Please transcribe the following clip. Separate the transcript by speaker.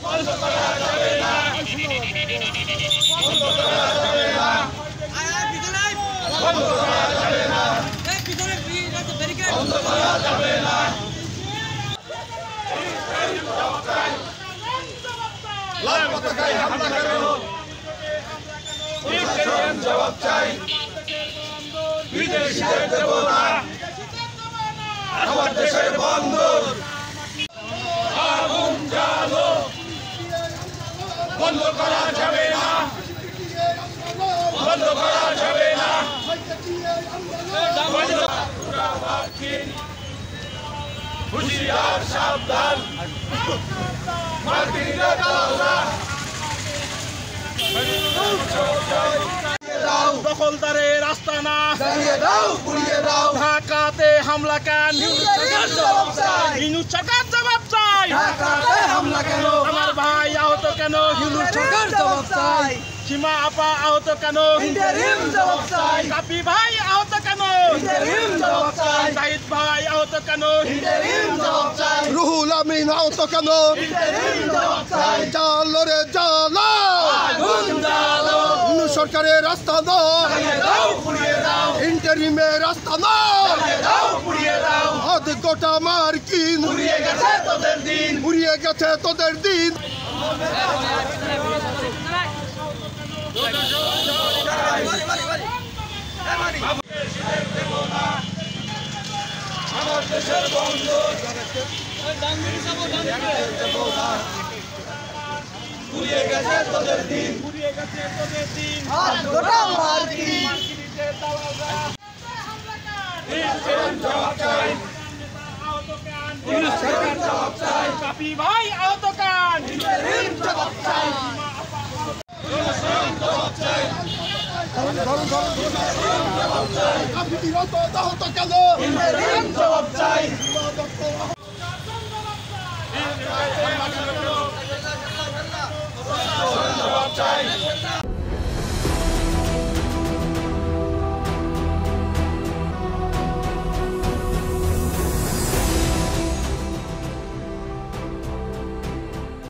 Speaker 1: বন্ধ করা যাবে না, বন্ধ করা যাবে না, বন্ধ করা যাবে না, বন্ধ করা যাবে না। লাল পতাকায় হামলা কেন? জবাব চাই, বিদেশিদের দেব না আমার দেশের বন্দর। আগুন জ্বালো, বন্ধ করা যাবে না, বন্ধ করা যাবে না। হুঁশিয়ার সাবধান, মার্কিনীরা দালালরা দখলদারের আস্তানা জ্বালিয়ে দাও, পুড়িয়ে দাও। ঢাকাতে হামলা কেন? ইউনূস সরকার জবাব চাই। ঢাকাতে হামলা কেন? আমার ভাই আহত কেন? ইউনূস সরকার জবাব চাই। সীমা আপা আহত কেন? ইন্টারিম জবাব চাই। কাপি ভাই আহত কেন? ইন্টারিম জবাব চাই। সাইদ ভাই আহত কেন? ইন্টারিম জবাব চাই।
Speaker 2: রুহুল আমিন আহত কেন?
Speaker 1: ইন্টারিম জবাব চাই।
Speaker 2: জ্বালো রে জ্বালো,
Speaker 1: আগুন জ্বালো,
Speaker 2: ইউনূস সরকারের রাস্তা নয়,
Speaker 1: জ্বালিয়ে দাও, পুড়িয়ে দাও,
Speaker 2: ইন্টারিমের রাস্তা নয়।
Speaker 1: জ্বালিয়ে দাও, পুড়িয়ে দাও।
Speaker 2: হাত গোটা মার্কিন,
Speaker 1: পুড়িয়ে গেছে তোদের দিন,
Speaker 2: পুড়িয়ে গেছে তোদের দিন।
Speaker 1: আমার দেশের বন্দর পুড়িয়ে গেছে তোদের দিন, পুড়িয়ে গেছে তোদের দিন। জবাব চাই, জবাব চাই। কাপি ভাই আহত কান, জবাব চাই। জবাব চাই, জবাব চাই।
Speaker 2: আপনি বিরত আহত কেন?
Speaker 1: জবাব চাই। জবাব চাই।